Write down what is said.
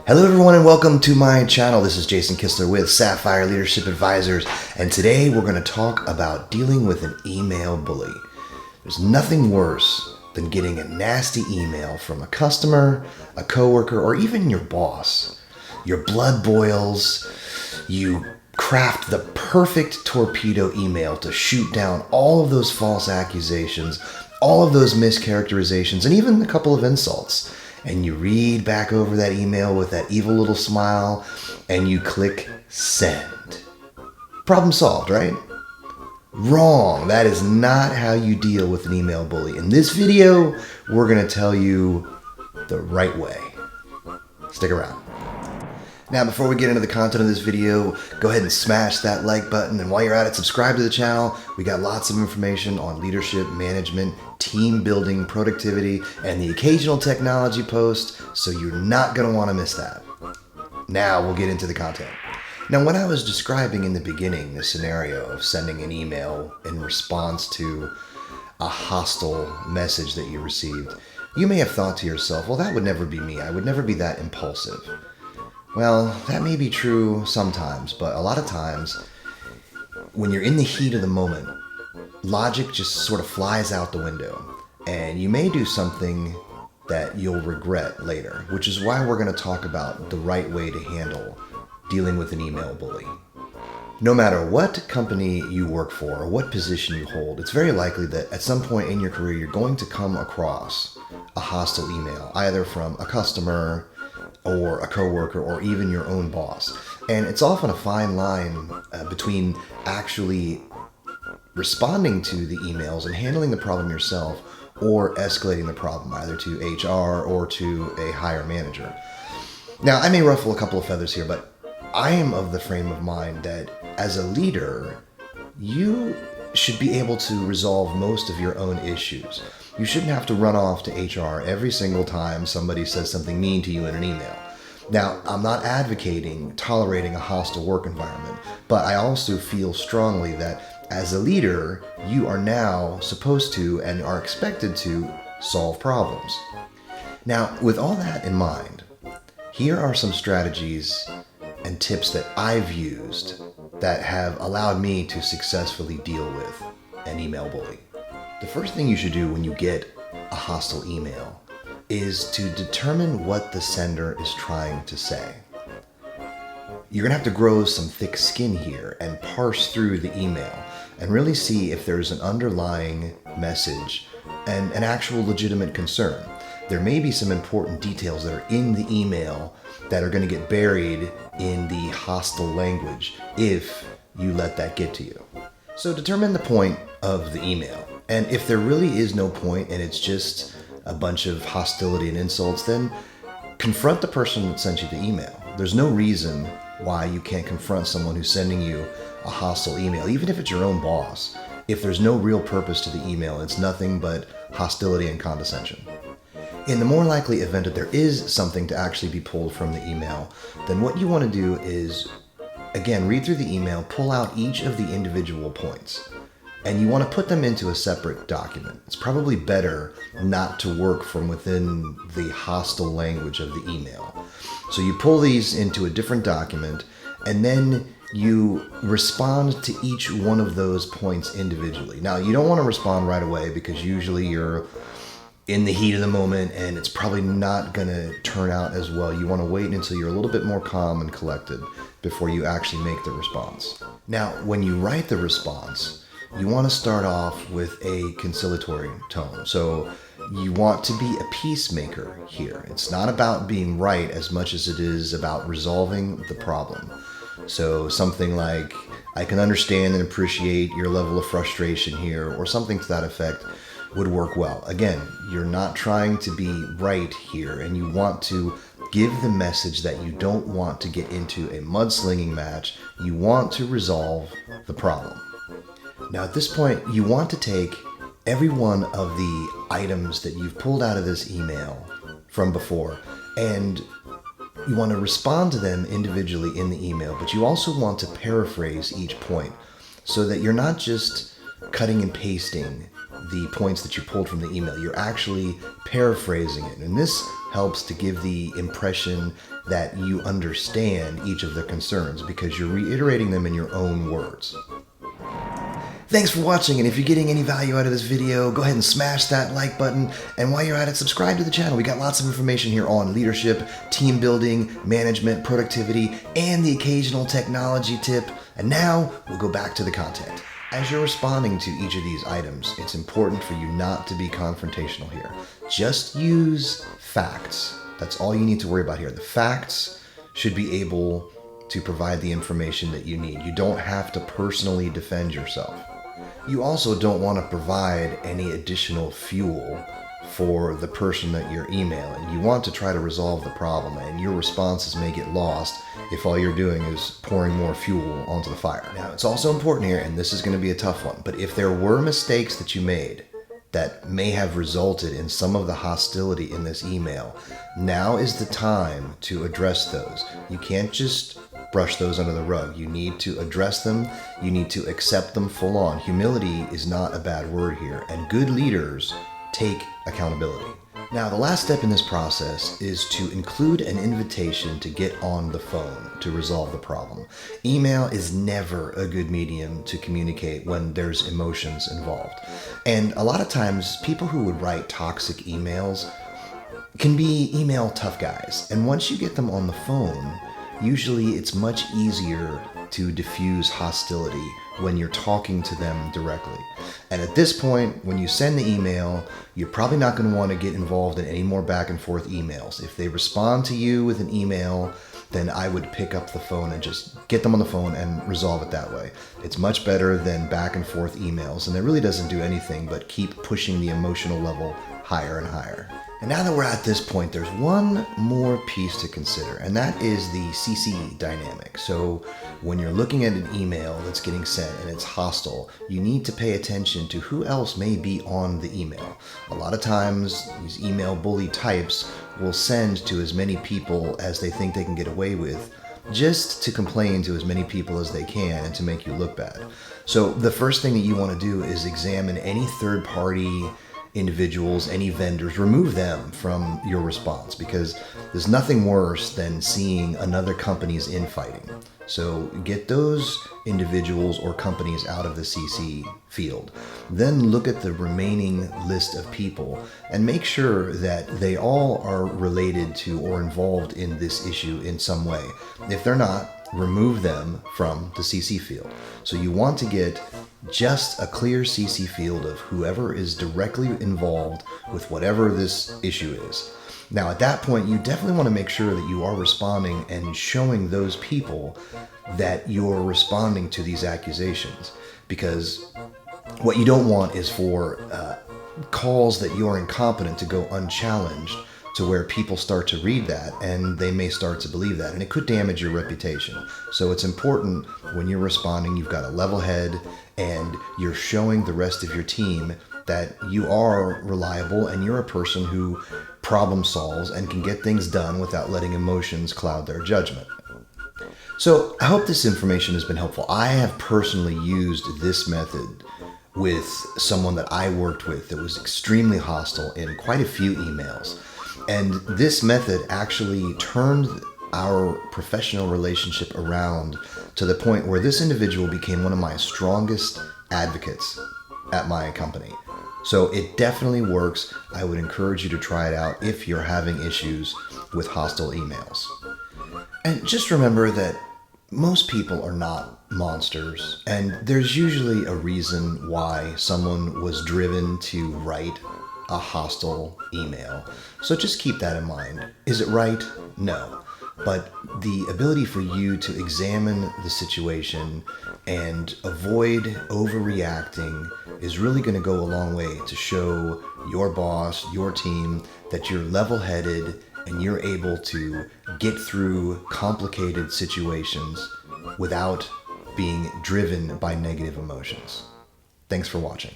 Hello everyone and welcome to my channel. This is Jason Kistler with Sapphire Leadership Advisors, and today we're going to talk about dealing with an email bully. There's nothing worse than getting a nasty email from a customer, a coworker, or even your boss. Your blood boils, you craft the perfect torpedo email to shoot down all of those false accusations, all of those mischaracterizations, and even a couple of insults. And you read back over that email with that evil little smile, and you click send. Problem solved, right? Wrong. That is not how you deal with an email bully. In this video, we're going to tell you the right way. Stick around. Now, before we get into the content of this video, go ahead and smash that like button. And while you're at it, subscribe to the channel. We got lots of information on leadership, management, team building, productivity, and the occasional technology post, so you're not going to want to miss that. Now we'll get into the content. Now, when I was describing in the beginning the scenario of sending an email in response to a hostile message that you received, you may have thought to yourself, well, that would never be me. I would never be that impulsive. Well, that may be true sometimes, but a lot of times, when you're in the heat of the moment, logic just sort of flies out the window, and you may do something that you'll regret later, which is why we're going to talk about the right way to handle dealing with an email bully. No matter what company you work for or what position you hold, it's very likely that at some point in your career you're going to come across a hostile email, either from a customer or a coworker or even your own boss. And it's often a fine line between actually responding to the emails and handling the problem yourself, or escalating the problem either to HR or to a higher manager. Now, I may ruffle a couple of feathers here, but I am of the frame of mind that as a leader, you should be able to resolve most of your own issues. You shouldn't have to run off to HR every single time somebody says something mean to you in an email. Now, I'm not advocating tolerating a hostile work environment, but I also feel strongly that as a leader, you are now supposed to and are expected to solve problems. Now, with all that in mind, here are some strategies and tips that I've used that have allowed me to successfully deal with an email bully. The first thing you should do when you get a hostile email is to determine what the sender is trying to say. You're going to have to grow some thick skin here and parse through the email and really see if there's an underlying message and an actual legitimate concern. There may be some important details that are in the email that are going to get buried in the hostile language if you let that get to you. So determine the point of the email. And if there really is no point and it's just a bunch of hostility and insults, then confront the person that sent you the email. There's no reason why you can't confront someone who's sending you a hostile email, even if it's your own boss. If there's no real purpose to the email, it's nothing but hostility and condescension. In the more likely event that there is something to actually be pulled from the email, then what you want to do is, again, read through the email, pull out each of the individual points, and you want to put them into a separate document. It's probably better not to work from within the hostile language of the email. So you pull these into a different document, and then you respond to each one of those points individually. Now, you don't want to respond right away because usually you're in the heat of the moment and it's probably not going to turn out as well. You want to wait until you're a little bit more calm and collected before you actually make the response. Now, when you write the response, you want to start off with a conciliatory tone. So you want to be a peacemaker here. It's not about being right as much as it is about resolving the problem. So something like, I can understand and appreciate your level of frustration here, or something to that effect would work well. Again, you're not trying to be right here, and you want to give the message that you don't want to get into a mudslinging match. You want to resolve the problem. Now, at this point, you want to take every one of the items that you've pulled out of this email from before, and you want to respond to them individually in the email, but you also want to paraphrase each point so that you're not just cutting and pasting the points that you pulled from the email. You're actually paraphrasing it. And this helps to give the impression that you understand each of the concerns because you're reiterating them in your own words. Thanks for watching, and if you're getting any value out of this video, go ahead and smash that like button, and while you're at it, subscribe to the channel. We got lots of information here on leadership, team building, management, productivity, and the occasional technology tip. And now, we'll go back to the content. As you're responding to each of these items, it's important for you not to be confrontational here. Just use facts. That's all you need to worry about here. The facts should be able to provide the information that you need. You don't have to personally defend yourself. You also don't want to provide any additional fuel for the person that you're emailing. You want to try to resolve the problem, and your responses may get lost if all you're doing is pouring more fuel onto the fire. Now, it's also important here, and this is going to be a tough one, but if there were mistakes that you made that may have resulted in some of the hostility in this email, now is the time to address those. You can't just brush those under the rug. You need to address them. You need to accept them full on. Humility is not a bad word here, and good leaders take accountability. Now, the last step in this process is to include an invitation to get on the phone to resolve the problem. Email is never a good medium to communicate when there's emotions involved. And a lot of times, people who would write toxic emails can be email tough guys. And once you get them on the phone, usually it's much easier to diffuse hostility when you're talking to them directly. And at this point, when you send the email, you're probably not going to want to get involved in any more back and forth emails. If they respond to you with an email, then I would pick up the phone and just get them on the phone and resolve it that way. It's much better than back and forth emails, and it really doesn't do anything but keep pushing the emotional level higher and higher. And now that we're at this point, there's one more piece to consider, and that is the CC dynamic. So when you're looking at an email that's getting sent and it's hostile, you need to pay attention to who else may be on the email. A lot of times, these email bully types will send to as many people as they think they can get away with, just to complain to as many people as they can and to make you look bad. So the first thing that you want to do is examine any third-party individuals, any vendors, remove them from your response, because there's nothing worse than seeing another company's infighting. So get those individuals or companies out of the CC field. Then look at the remaining list of people and make sure that they all are related to or involved in this issue in some way. If they're not, remove them from the CC field. So you want to get just a clear CC field of whoever is directly involved with whatever this issue is. Now, at that point, you definitely want to make sure that you are responding and showing those people that you're responding to these accusations, because what you don't want is for calls that you're incompetent to go unchallenged, to where people start to read that and they may start to believe that, and it could damage your reputation. So it's important when you're responding, you've got a level head and you're showing the rest of your team that you are reliable and you're a person who problem solves and can get things done without letting emotions cloud their judgment. So I hope this information has been helpful. I have personally used this method with someone that I worked with that was extremely hostile in quite a few emails. And this method actually turned our professional relationship around to the point where this individual became one of my strongest advocates at my company. So it definitely works. I would encourage you to try it out if you're having issues with hostile emails. And just remember that most people are not monsters, and there's usually a reason why someone was driven to write a hostile email. So just keep that in mind. Is it right? No. But the ability for you to examine the situation and avoid overreacting is really going to go a long way to show your boss, your team, that you're level-headed and you're able to get through complicated situations without being driven by negative emotions. Thanks for watching.